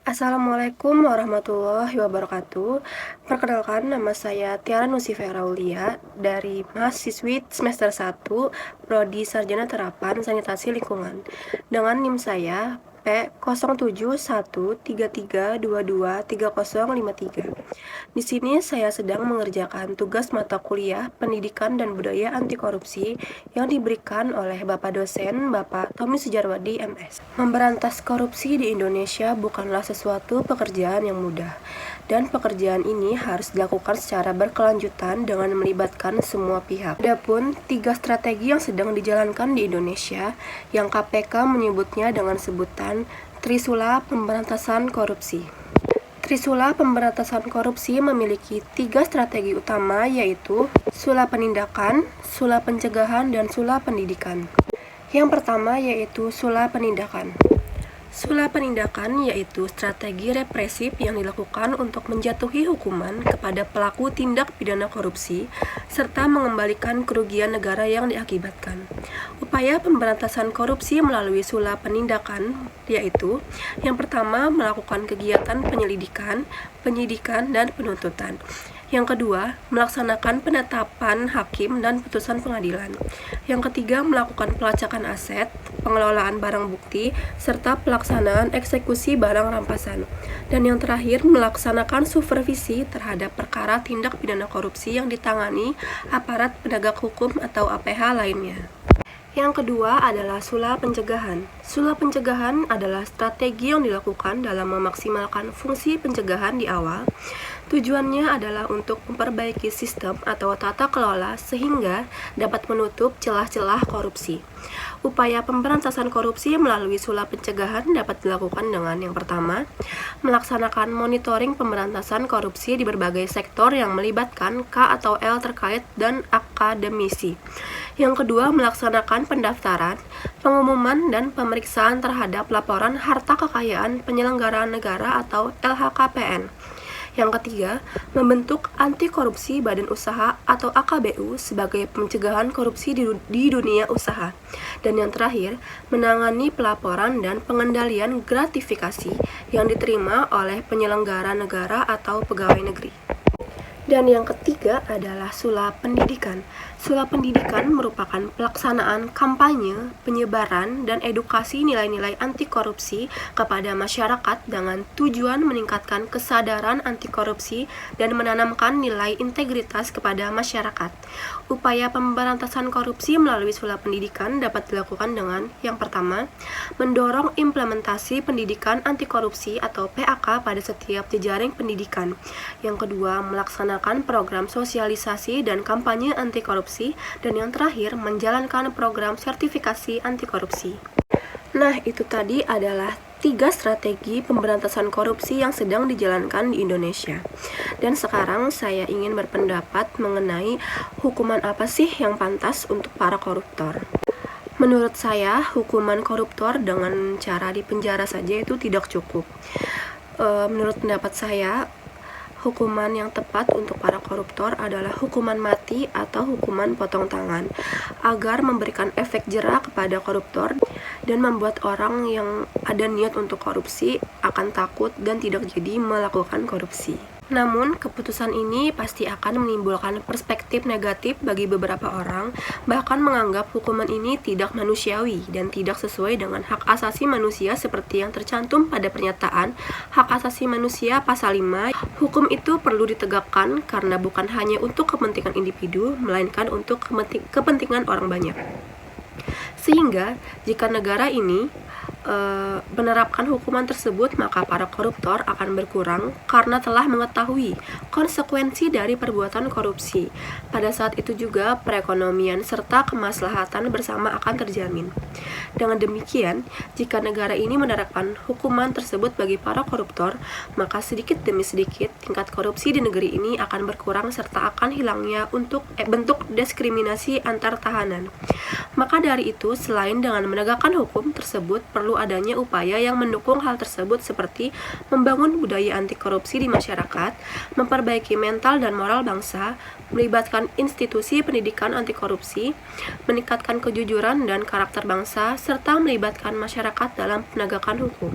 Assalamualaikum warahmatullahi wabarakatuh. Perkenalkan, nama saya Tiara Nusifera Aulia dari mahasiswi semester 1 Prodi Sarjana Terapan Sanitasi Lingkungan dengan NIM saya P071332233053. Di sini saya sedang mengerjakan tugas mata kuliah Pendidikan dan Budaya Anti Korupsi yang diberikan oleh Bapak dosen Bapak Tommy Sujarwadi MS. Memberantas korupsi di Indonesia bukanlah sesuatu pekerjaan yang mudah, dan pekerjaan ini harus dilakukan secara berkelanjutan dengan melibatkan semua pihak. Adapun 3 strategi yang sedang dijalankan di Indonesia, yang KPK menyebutnya dengan sebutan Trisula Pemberantasan Korupsi. Trisula Pemberantasan Korupsi memiliki 3 strategi utama, yaitu Sula Penindakan, Sula Pencegahan, dan Sula Pendidikan. Yang pertama yaitu Sula Penindakan. Sula penindakan yaitu strategi represif yang dilakukan untuk menjatuhi hukuman kepada pelaku tindak pidana korupsi serta mengembalikan kerugian negara yang diakibatkan. Upaya pemberantasan korupsi melalui sula penindakan yaitu yang pertama melakukan kegiatan penyelidikan, penyidikan, dan penuntutan. Yang kedua, melaksanakan penetapan hakim dan putusan pengadilan. Yang ketiga, melakukan pelacakan aset, pengelolaan barang bukti, serta pelaksanaan eksekusi barang rampasan. Dan yang terakhir, melaksanakan supervisi terhadap perkara tindak pidana korupsi yang ditangani aparat penegak hukum atau APH lainnya. Yang kedua adalah sula pencegahan. Sula pencegahan adalah strategi yang dilakukan dalam memaksimalkan fungsi pencegahan di awal. Tujuannya adalah untuk memperbaiki sistem atau tata kelola sehingga dapat menutup celah-celah korupsi. Upaya pemberantasan korupsi melalui sula pencegahan dapat dilakukan dengan yang pertama, melaksanakan monitoring pemberantasan korupsi di berbagai sektor yang melibatkan K atau L terkait dan akademisi. Yang kedua, melaksanakan pendaftaran, pengumuman, dan pemeriksaan terhadap laporan harta kekayaan penyelenggaraan negara atau LHKPN. Yang ketiga, membentuk anti korupsi badan usaha atau AKBU sebagai pencegahan korupsi di dunia usaha. Dan yang terakhir, menangani pelaporan dan pengendalian gratifikasi yang diterima oleh penyelenggara negara atau pegawai negeri. Dan yang ketiga adalah sula pendidikan. Sula pendidikan merupakan pelaksanaan kampanye, penyebaran, dan edukasi nilai-nilai anti korupsi kepada masyarakat dengan tujuan meningkatkan kesadaran anti korupsi dan menanamkan nilai integritas kepada masyarakat. Upaya pemberantasan korupsi melalui sula pendidikan dapat dilakukan dengan yang pertama, mendorong implementasi pendidikan anti korupsi atau PAK pada setiap jejaring pendidikan. Yang kedua, melaksanakan program sosialisasi dan kampanye anti korupsi, dan yang terakhir menjalankan program sertifikasi anti korupsi. Nah, itu tadi adalah 3 strategi pemberantasan korupsi yang sedang dijalankan di Indonesia. Dan sekarang saya ingin berpendapat mengenai hukuman apa sih yang pantas untuk para koruptor. Menurut saya, hukuman koruptor dengan cara dipenjara saja itu tidak cukup. Menurut pendapat saya, hukuman yang tepat untuk para koruptor adalah hukuman mati atau hukuman potong tangan, agar memberikan efek jera kepada koruptor dan membuat orang yang ada niat untuk korupsi akan takut dan tidak jadi melakukan korupsi. Namun, keputusan ini pasti akan menimbulkan perspektif negatif bagi beberapa orang, bahkan menganggap hukuman ini tidak manusiawi dan tidak sesuai dengan hak asasi manusia seperti yang tercantum pada pernyataan Hak Asasi Manusia Pasal 5. Hukum itu perlu ditegakkan karena bukan hanya untuk kepentingan individu, melainkan untuk kepentingan orang banyak. Sehingga, jika negara ini menerapkan hukuman tersebut, maka para koruptor akan berkurang karena telah mengetahui konsekuensi dari perbuatan korupsi. Pada saat itu juga perekonomian serta kemaslahatan bersama akan terjamin. Dengan demikian, jika negara ini menerapkan hukuman tersebut bagi para koruptor, maka sedikit demi sedikit tingkat korupsi di negeri ini akan berkurang serta akan hilangnya bentuk diskriminasi antar tahanan. Maka dari itu, selain dengan menegakkan hukum tersebut, perlu adanya upaya yang mendukung hal tersebut seperti membangun budaya anti korupsi di masyarakat, memperbaiki mental dan moral bangsa, melibatkan institusi pendidikan anti korupsi, meningkatkan kejujuran dan karakter bangsa, serta melibatkan masyarakat dalam penegakan hukum.